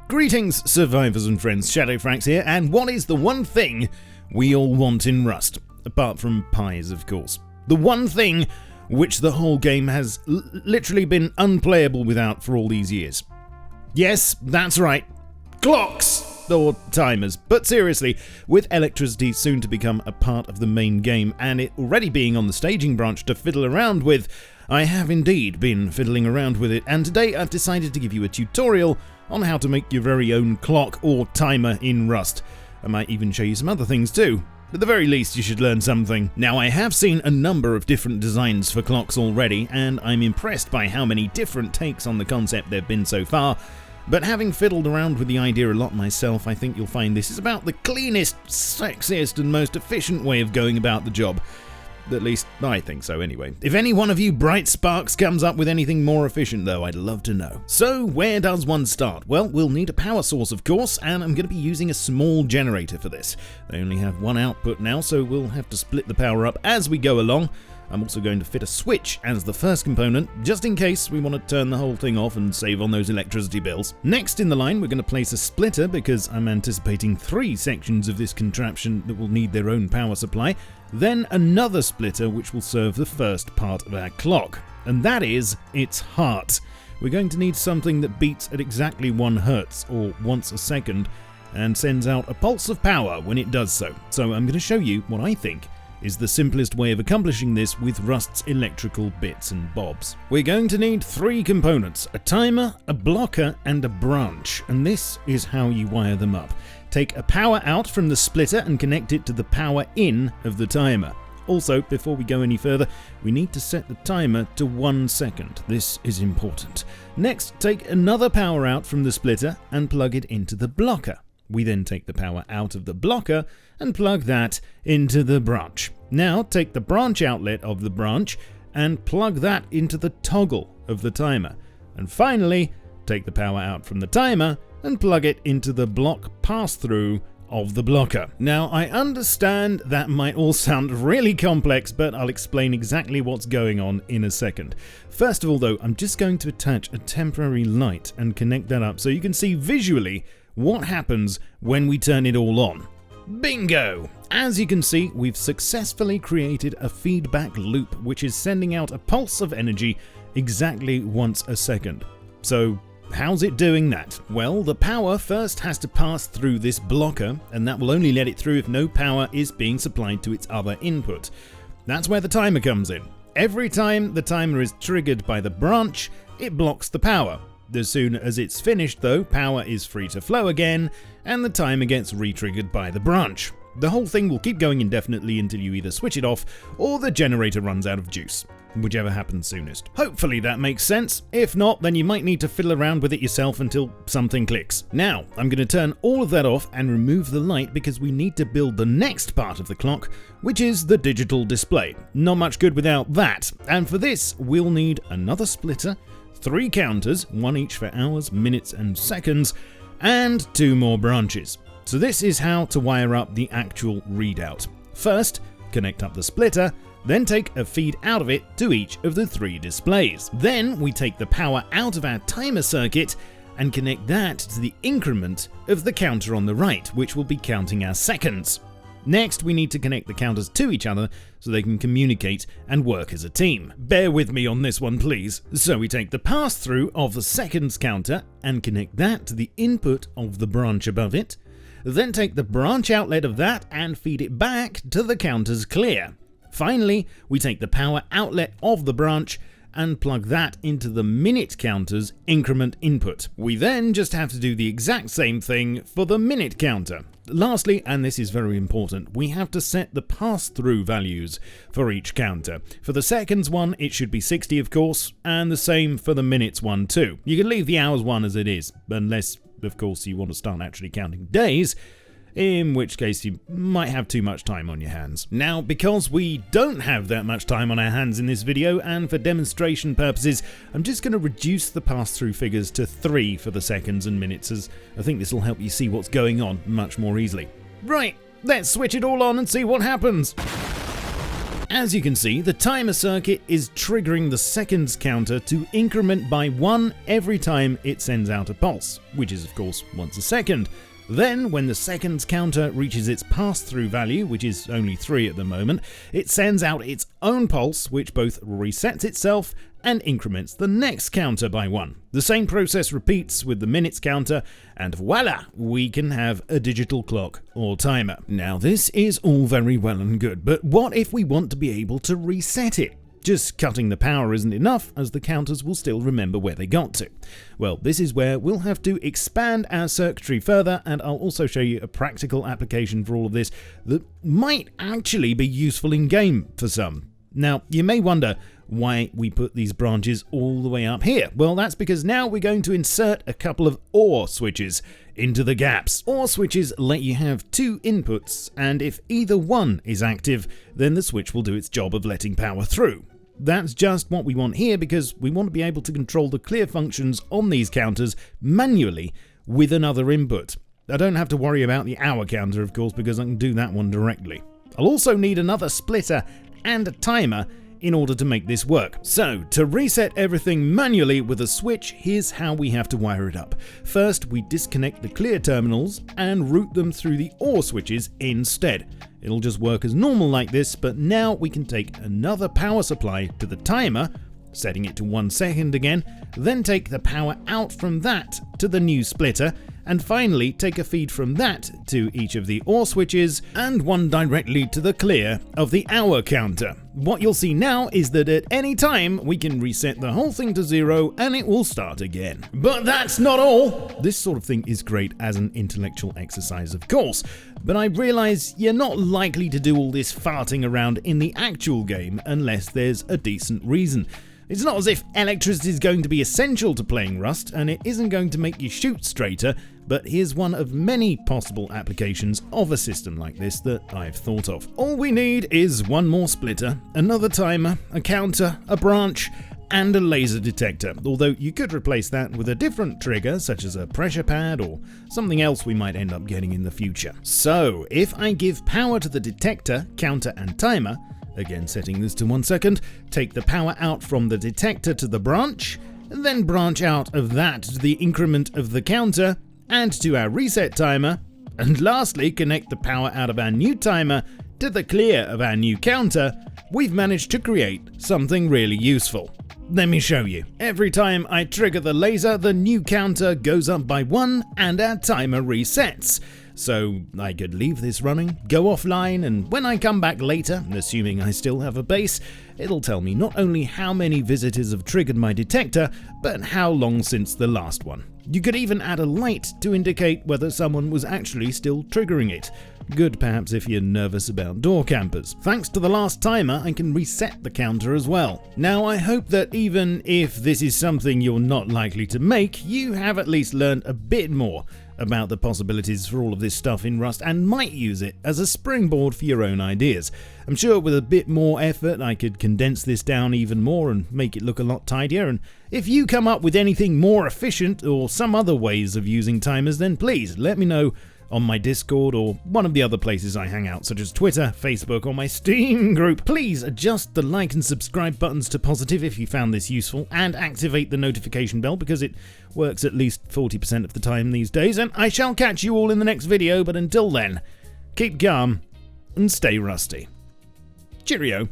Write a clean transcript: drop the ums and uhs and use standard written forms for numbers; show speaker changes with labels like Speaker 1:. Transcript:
Speaker 1: Greetings, survivors and friends, Shadowfrax here, and what is the one thing we all want in Rust? Apart from pies, of course. The one thing which the whole game has literally been unplayable without for all these years. Yes, that's right. Clocks! Or timers. But seriously, with electricity soon to become a part of the main game, and it already being on the staging branch to fiddle around with, I have indeed been fiddling around with it, and today I've decided to give you a tutorial on how to make your very own clock or timer in Rust. I might even show you some other things too. At the very least, you should learn something. Now, I have seen a number of different designs for clocks already, and I'm impressed by how many different takes on the concept there have been so far. But having fiddled around with the idea a lot myself, I think you'll find this is about the cleanest, sexiest, and most efficient way of going about the job. At least, I think so anyway. If any one of you bright sparks comes up with anything more efficient though, I'd love to know. So, where does one start? Well, we'll need a power source of course, and I'm going to be using a small generator for this. They only have one output now, so we'll have to split the power up as we go along. I'm also going to fit a switch as the first component, just in case we want to turn the whole thing off and save on those electricity bills. Next in the line, we're going to place a splitter because I'm anticipating 3 sections of this contraption that will need their own power supply. Then another splitter which will serve the first part of our clock, and that is its heart. We're going to need something that beats at exactly 1 Hertz, or once a second, and sends out a pulse of power when it does so. So I'm going to show you what I think is the simplest way of accomplishing this with Rust's electrical bits and bobs. We're going to need 3 components, a timer, a blocker, and a branch, and this is how you wire them up. Take a power out from the splitter and connect it to the power in of the timer. Also, before we go any further, we need to set the timer to 1 second. This is important. Next, take another power out from the splitter and plug it into the blocker. We then take the power out of the blocker and plug that into the branch. Now take the branch outlet of the branch and plug that into the toggle of the timer. And finally, take the power out from the timer and plug it into the block pass-through of the blocker. Now, I understand that might all sound really complex, but I'll explain exactly what's going on in a second. First of all though, I'm just going to attach a temporary light and connect that up so you can see visually what happens when we turn it all on. Bingo! As you can see, we've successfully created a feedback loop which is sending out a pulse of energy exactly once a second. So, how's it doing that? Well, the power first has to pass through this blocker, and that will only let it through if no power is being supplied to its other input. That's where the timer comes in. Every time the timer is triggered by the branch, it blocks the power. As soon as it's finished though, power is free to flow again, and the timer gets re-triggered by the branch. The whole thing will keep going indefinitely until you either switch it off, or the generator runs out of juice. Whichever happens soonest. Hopefully that makes sense. If not, then you might need to fiddle around with it yourself until something clicks. Now, I'm going to turn all of that off and remove the light because we need to build the next part of the clock, which is the digital display. Not much good without that. And for this, we'll need another splitter, 3 counters, 1 each for hours, minutes, and seconds, and 2 more branches. So this is how to wire up the actual readout. First, connect up the splitter, then take a feed out of it to each of the 3 displays. Then we take the power out of our timer circuit and connect that to the increment of the counter on the right, which will be counting our seconds. Next, we need to connect the counters to each other so they can communicate and work as a team. Bear with me on this one, please. So we take the pass-through of the seconds counter and connect that to the input of the branch above it. Then take the branch outlet of that and feed it back to the counter's clear. Finally, we take the power outlet of the branch and plug that into the minute counter's increment input. We then just have to do the exact same thing for the minute counter. Lastly, and this is very important, we have to set the pass-through values for each counter. For the seconds one, it should be 60 of course, and the same for the minutes one too. You can leave the hours one as it is, unless of course you want to start actually counting days, in which case you might have too much time on your hands. Now, because we don't have that much time on our hands in this video, and for demonstration purposes, I'm just going to reduce the pass-through figures to 3 for the seconds and minutes, as I think this will help you see what's going on much more easily. Right, let's switch it all on and see what happens. As you can see, the timer circuit is triggering the seconds counter to increment by 1 every time it sends out a pulse, which is of course once a second. Then, when the seconds counter reaches its pass-through value, which is only 3 at the moment, it sends out its own pulse, which both resets itself and increments the next counter by 1. The same process repeats with the minutes counter, and voila, we can have a digital clock or timer. Now, this is all very well and good, but what if we want to be able to reset it? Just cutting the power isn't enough, as the counters will still remember where they got to. Well, this is where we'll have to expand our circuitry further, and I'll also show you a practical application for all of this that might actually be useful in-game for some. Now, you may wonder why we put these branches all the way up here. Well, that's because now we're going to insert a couple of OR switches into the gaps. OR switches let you have 2 inputs, and if either one is active, then the switch will do its job of letting power through. That's just what we want here, because we want to be able to control the clear functions on these counters manually with another input. I don't have to worry about the hour counter, of course, because I can do that one directly. I'll also need another splitter and a timer in order to make this work. So, to reset everything manually with a switch, here's how we have to wire it up. First, we disconnect the clear terminals and route them through the OR switches instead. It'll just work as normal like this, but now we can take another power supply to the timer, setting it to 1 second again, then take the power out from that to the new splitter, and finally take a feed from that to each of the OR switches and one directly to the clear of the hour counter. What you'll see now is that at any time we can reset the whole thing to 0 and it will start again. But that's not all! This sort of thing is great as an intellectual exercise, of course, but I realise you're not likely to do all this farting around in the actual game unless there's a decent reason. It's not as if electricity is going to be essential to playing Rust, and it isn't going to make you shoot straighter, but here's one of many possible applications of a system like this that I've thought of. All we need is one more splitter, another timer, a counter, a branch, and a laser detector, although you could replace that with a different trigger, such as a pressure pad or something else we might end up getting in the future. So, if I give power to the detector, counter, and timer, again setting this to 1 second, take the power out from the detector to the branch, then branch out of that to the increment of the counter and to our reset timer, and lastly connect the power out of our new timer to the clear of our new counter, we've managed to create something really useful. Let me show you. Every time I trigger the laser, the new counter goes up by 1 and our timer resets. So I could leave this running, go offline, and when I come back later, assuming I still have a base, it'll tell me not only how many visitors have triggered my detector, but how long since the last one. You could even add a light to indicate whether someone was actually still triggering it. Good perhaps if you're nervous about door campers. Thanks to the last timer, I can reset the counter as well. Now I hope that even if this is something you're not likely to make, you have at least learned a bit more about the possibilities for all of this stuff in Rust and might use it as a springboard for your own ideas. I'm sure with a bit more effort I could condense this down even more and make it look a lot tidier, and if you come up with anything more efficient or some other ways of using timers, then please let me know on my Discord or one of the other places I hang out, such as Twitter, Facebook, or my Steam group. Please adjust the like and subscribe buttons to positive if you found this useful, and activate the notification bell because it works at least 40% of the time these days, and I shall catch you all in the next video, but until then, keep calm and stay rusty. Cheerio.